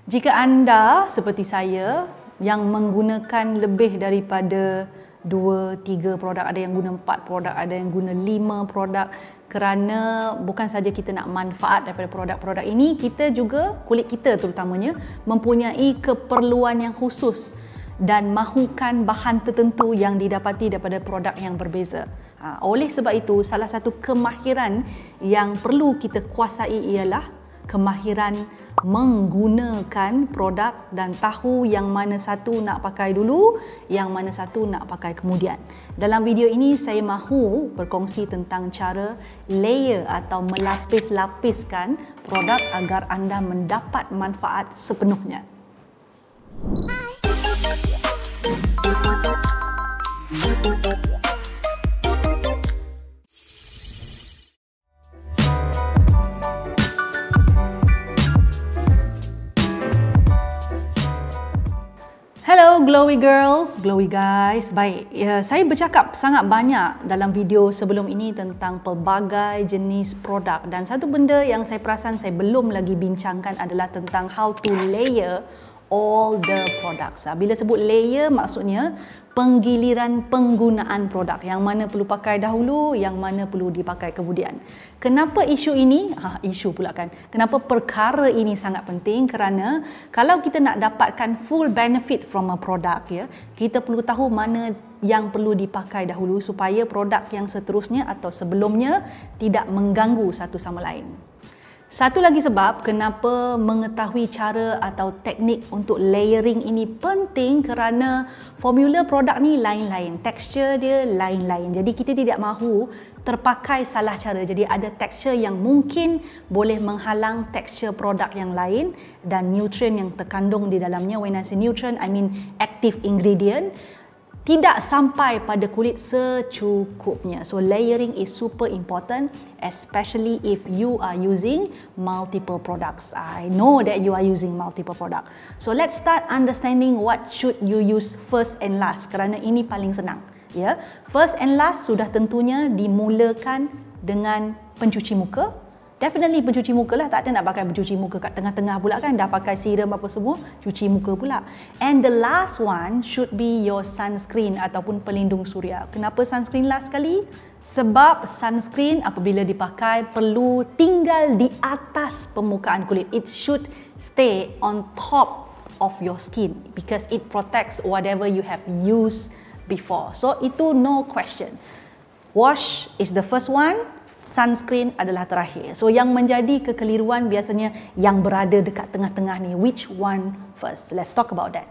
Jika anda seperti saya yang menggunakan lebih daripada 2-3 produk, ada yang guna 4 produk, ada yang guna 5 produk, kerana bukan saja kita nak manfaat daripada produk-produk ini, kita juga, kulit kita terutamanya, mempunyai keperluan yang khusus dan mahukan bahan tertentu yang didapati daripada produk yang berbeza. Oleh sebab itu, salah satu kemahiran yang perlu kita kuasai ialah kemahiran menggunakan produk dan tahu yang mana satu nak pakai dulu, yang mana satu nak pakai kemudian. Dalam video ini saya mahu berkongsi tentang cara layer atau melapis-lapiskan produk agar anda mendapat manfaat sepenuhnya. Hello glowy girls, glowy guys. Baik, saya bercakap sangat banyak dalam video sebelum ini tentang pelbagai jenis produk, dan satu benda yang saya perasan saya belum lagi bincangkan adalah tentang how to layer all the products. Bila sebut layer, maksudnya penggiliran penggunaan produk, yang mana perlu pakai dahulu, yang mana perlu dipakai kemudian. Kenapa isu ini? Isu pula kan. Kenapa perkara ini sangat penting? Kerana kalau kita nak dapatkan full benefit from a product, ya, kita perlu tahu mana yang perlu dipakai dahulu supaya produk yang seterusnya atau sebelumnya tidak mengganggu satu sama lain. Satu lagi sebab kenapa mengetahui cara atau teknik untuk layering ini penting, kerana formula produk ni lain-lain, tekstur dia lain-lain. Jadi kita tidak mahu terpakai salah cara. Jadi ada tekstur yang mungkin boleh menghalang tekstur produk yang lain, dan nutrien yang terkandung di dalamnya, when I say nutrient, I mean active ingredient, tidak sampai pada kulit secukupnya. So layering is super important, especially if you are using multiple products. I know that you are using multiple products. So let's start understanding what should you use first and last, kerana ini paling senang. Ya, first and last sudah tentunya dimulakan dengan pencuci muka. Definitely pencuci muka lah, tak ada nak pakai pencuci muka kat tengah-tengah pula kan, dah pakai serum apa semua, cuci muka pula. And the last one should be your sunscreen ataupun pelindung suria. Kenapa sunscreen last sekali? Sebab sunscreen apabila dipakai perlu tinggal di atas permukaan kulit. It should stay on top of your skin because it protects whatever you have used before. So itu no question. Wash is the first one, sunscreen adalah terakhir. So yang menjadi kekeliruan biasanya yang berada dekat tengah-tengah ni. Which one first? Let's talk about that.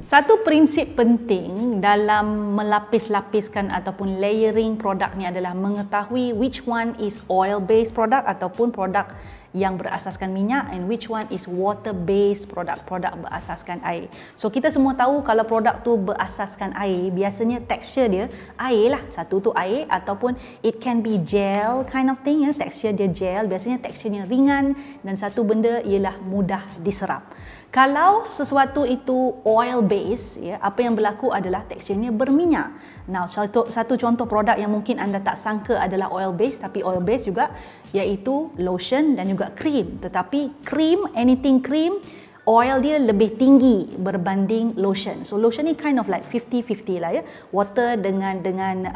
Satu prinsip penting dalam melapis-lapiskan ataupun layering produk ni adalah mengetahui which one is oil-based product ataupun produk yang berasaskan minyak, and which one is water-based produk, produk berasaskan air. So kita semua tahu kalau produk tu berasaskan air, biasanya tekstur dia air lah. Satu tu air, ataupun it can be gel kind of thing, ya. Tekstur dia gel, biasanya teksturnya ringan, dan satu benda ialah mudah diserap. Kalau sesuatu itu oil base, ya, apa yang berlaku adalah teksturnya berminyak. Now, satu contoh produk yang mungkin anda tak sangka adalah oil base, tapi oil base juga, iaitu lotion dan juga cream. Tetapi cream, anything cream, oil dia lebih tinggi berbanding lotion. So lotion ni kind of like 50-50 lah, ya. Water dengan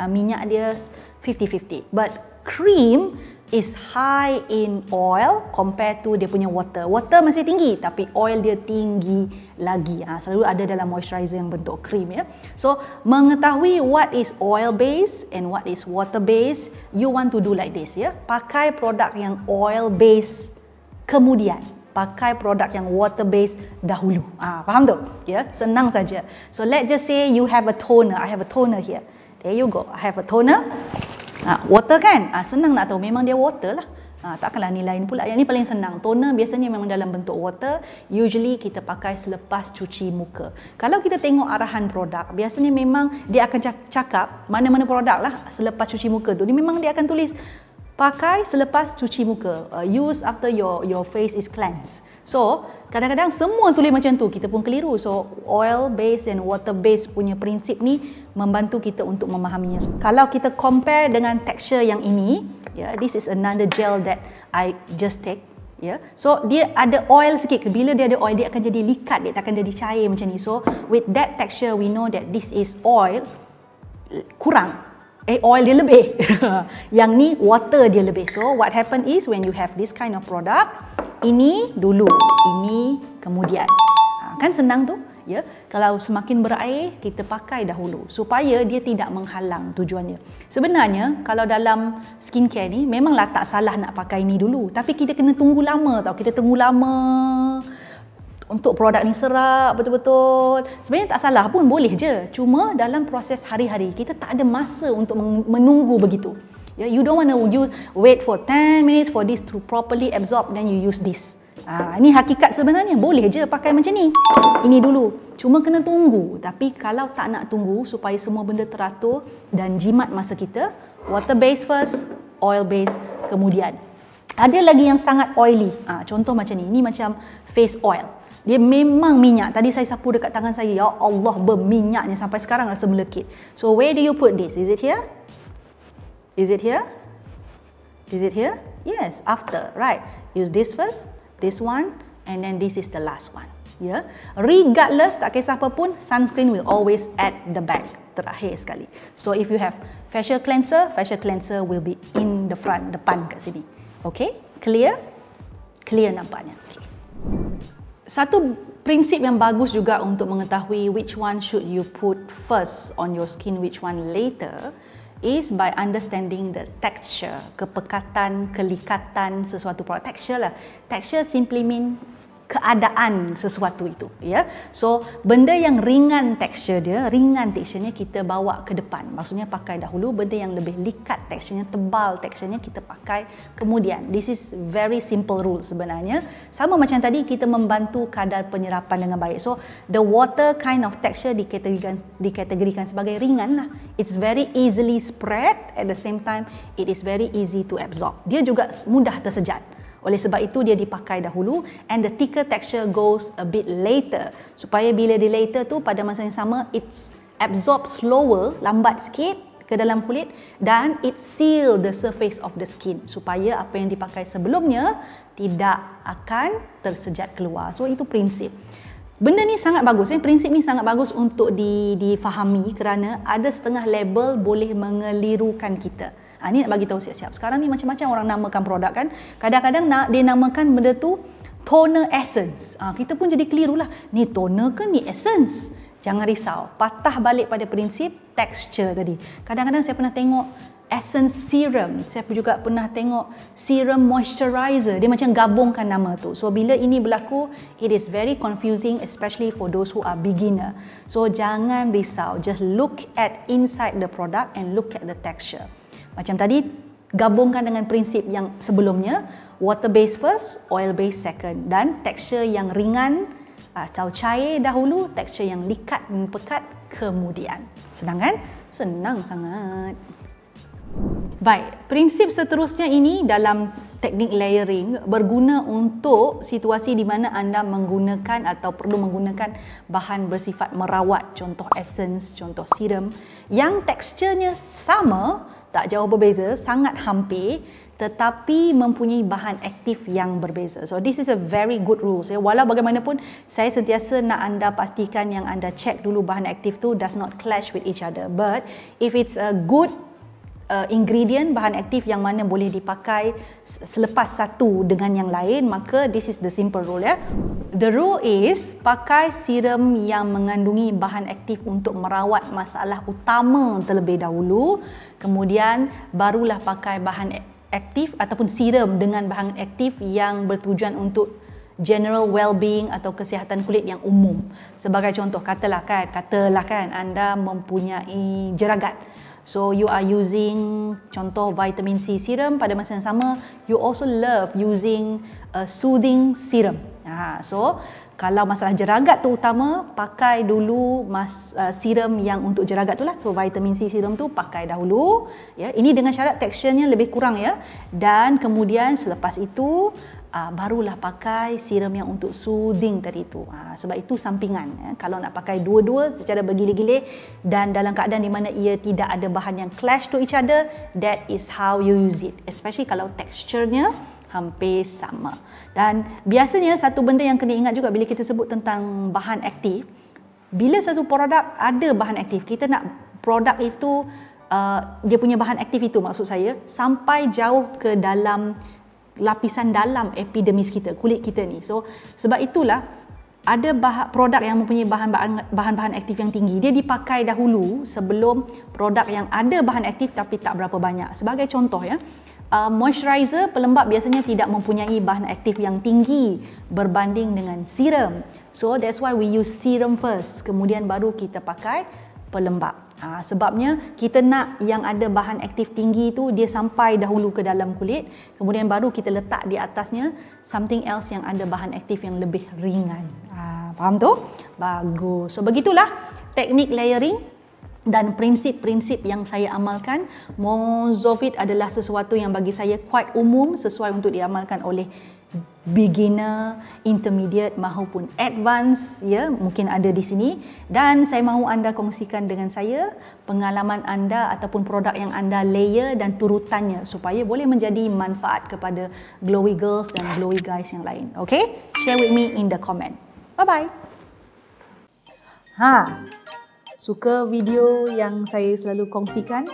minyak dia 50-50. But cream is high in oil compared to dia punya water. Water masih tinggi tapi oil dia tinggi lagi. Selalu ada dalam moisturizer yang bentuk cream, ya. So mengetahui what is oil base and what is water base, you want to do like this, ya. Pakai produk yang oil base kemudian pakai produk yang water base dahulu. Faham tu? Ya, senang saja. So let's just say you have a toner. I have a toner here. There you go. I have a toner. Water kan? Senang nak tahu, memang dia water lah. Takkanlah ni lain pula. Yang ni paling senang. Toner biasanya memang dalam bentuk water. Usually kita pakai selepas cuci muka. Kalau kita tengok arahan produk, biasanya memang dia akan cakap mana-mana produk lah selepas cuci muka tu. Dia memang dia akan tulis pakai selepas cuci muka. Use after your face is cleansed. So, kadang-kadang semua tulis macam tu, kita pun keliru. So, oil base and water base punya prinsip ni membantu kita untuk memahaminya. Kalau kita compare dengan tekstur yang ini, this is another gel that I just take. Ya, so dia ada oil sikit. Bila dia ada oil, dia akan jadi likat, dia tak akan jadi cair macam ni. So with that texture, we know that this is oil kurang. Oil dia lebih. Yang ni water dia lebih. So what happen is when you have this kind of product, ini dulu, ini kemudian. Kan senang tu. Ya, kalau semakin berair, kita pakai dahulu supaya dia tidak menghalang tujuannya. Sebenarnya kalau dalam skincare ni memanglah tak salah nak pakai ni dulu, tapi kita kena tunggu lama tau. Kita tunggu lama untuk produk ni serap betul-betul. Sebenarnya tak salah pun, boleh je. Cuma dalam proses hari-hari kita tak ada masa untuk menunggu begitu. Ya, you don't want to wait for 10 minutes for this to properly absorb, then you use this. Ini hakikat sebenarnya, boleh je pakai macam ni. Ini dulu, cuma kena tunggu. Tapi kalau tak nak tunggu supaya semua benda teratur dan jimat masa kita, water base first, oil base kemudian. Ada lagi yang sangat oily. Contoh macam ni, ini macam face oil. Dia memang minyak. Tadi saya sapu dekat tangan saya, ya Allah, berminyaknya sampai sekarang rasa melekit. So where do you put this? Is it here? Is it here? Is it here? Yes, after, right. Use this first, this one, and then this is the last one. Ya, regardless, tak kisah apa pun, sunscreen will always at the back, terakhir sekali. So if you have facial cleanser will be in the front, depan kat sini. Okay, clear? Clear nampaknya. Okay. Satu prinsip yang bagus juga untuk mengetahui which one should you put first on your skin, which one later, is by understanding the texture, kepekatan, kelikatan sesuatu produk. Texture lah. Texture simply mean keadaan sesuatu itu, ya. So benda yang ringan teksturnya kita bawa ke depan. Maksudnya pakai dahulu. Benda yang lebih likat teksturnya, tebal teksturnya, kita pakai kemudian. This is very simple rule sebenarnya. Sama macam tadi, kita membantu kadar penyerapan dengan baik. So the water kind of texture dikategorikan sebagai ringan lah. It's very easily spread, at the same time it is very easy to absorb. Dia juga mudah tersejat. Oleh sebab itu dia dipakai dahulu, and the thicker texture goes a bit later, supaya bila di later tu pada masa yang sama it's absorb slower, lambat sikit ke dalam kulit, dan it seal the surface of the skin supaya apa yang dipakai sebelumnya tidak akan tersejat keluar. So itu prinsip. Benda ni sangat bagus, prinsip ni sangat bagus untuk difahami kerana ada setengah label boleh mengelirukan kita. Ni nak bagi tahu siap-siap. Sekarang ni macam-macam orang namakan produk kan. Kadang-kadang dia namakan benda tu toner essence. Kita pun jadi keliru lah. Ni toner ke ni essence? Jangan risau. Patah balik pada prinsip texture tadi. Kadang-kadang saya pernah tengok essence serum. Saya juga pernah tengok serum moisturizer. Dia macam gabungkan nama tu. So bila ini berlaku, it is very confusing, especially for those who are beginner. So jangan risau. Just look at inside the product and look at the texture. Macam tadi, gabungkan dengan prinsip yang sebelumnya, water base first, oil base second, dan tekstur yang ringan atau cair dahulu, tekstur yang likat dan pekat kemudian. Senang kan? Senang sangat. Baik, prinsip seterusnya ini dalam teknik layering berguna untuk situasi di mana anda menggunakan atau perlu menggunakan bahan bersifat merawat, contoh essence, contoh serum yang teksturnya sama, tak jauh berbeza, sangat hampir, tetapi mempunyai bahan aktif yang berbeza. So this is a very good rule. Walau bagaimanapun, saya sentiasa nak anda pastikan yang anda check dulu bahan aktif tu does not clash with each other. But if it's a good ingredient, bahan aktif yang mana boleh dipakai selepas satu dengan yang lain, maka this is the simple rule ya. The rule is pakai serum yang mengandungi bahan aktif untuk merawat masalah utama terlebih dahulu, kemudian barulah pakai bahan aktif ataupun serum dengan bahan aktif yang bertujuan untuk general well-being atau kesihatan kulit yang umum. Sebagai contoh, katalah kan anda mempunyai jeragat. So you are using contoh vitamin C serum, pada masa yang sama you also love using a soothing serum. So kalau masalah jeragat tu utama, pakai dulu serum yang untuk jeragat tu lah. So vitamin C serum tu pakai dahulu ya. Ini dengan syarat teksturnya lebih kurang ya. Dan kemudian selepas itu barulah pakai serum yang untuk soothing tadi tu. Sebab itu sampingan ya. Kalau nak pakai dua-dua secara bergilir-gilir dan dalam keadaan di mana ia tidak ada bahan yang clash to each other, that is how you use it. Especially kalau teksturnya hampir sama. Dan biasanya satu benda yang kena ingat juga bila kita sebut tentang bahan aktif, bila satu produk ada bahan aktif, kita nak produk itu dia punya bahan aktif itu, maksud saya sampai jauh ke dalam lapisan dalam epidermis kita, kulit kita ni. So sebab itulah ada produk yang mempunyai bahan-bahan aktif yang tinggi, dia dipakai dahulu sebelum produk yang ada bahan aktif tapi tak berapa banyak. Sebagai contoh ya, moisturizer, pelembap biasanya tidak mempunyai bahan aktif yang tinggi berbanding dengan serum. So that's why we use serum first, kemudian baru kita pakai pelembap. Sebabnya kita nak yang ada bahan aktif tinggi tu dia sampai dahulu ke dalam kulit, kemudian baru kita letak di atasnya something else yang ada bahan aktif yang lebih ringan. Faham tu? Bagus. So begitulah teknik layering dan prinsip-prinsip yang saya amalkan. Mozovit adalah sesuatu yang bagi saya quite umum, sesuai untuk diamalkan oleh beginner, intermediate maupun advance, ya, mungkin ada di sini. Dan saya mahu anda kongsikan dengan saya pengalaman anda ataupun produk yang anda layer dan turutannya supaya boleh menjadi manfaat kepada glowy girls dan glowy guys yang lain. Okay? Share with me in the comment. Bye-bye. Suka video yang saya selalu kongsikan?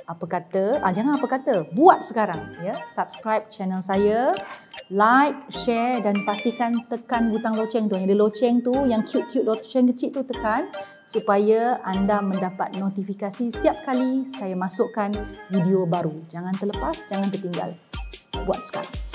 Apa kata? Jangan apa kata, buat sekarang ya. Subscribe channel saya, like, share dan pastikan tekan butang loceng tu. Yang ada loceng tu, yang cute-cute loceng kecil tu tekan supaya anda mendapat notifikasi setiap kali saya masukkan video baru. Jangan terlepas, jangan tertinggal. Buat sekarang.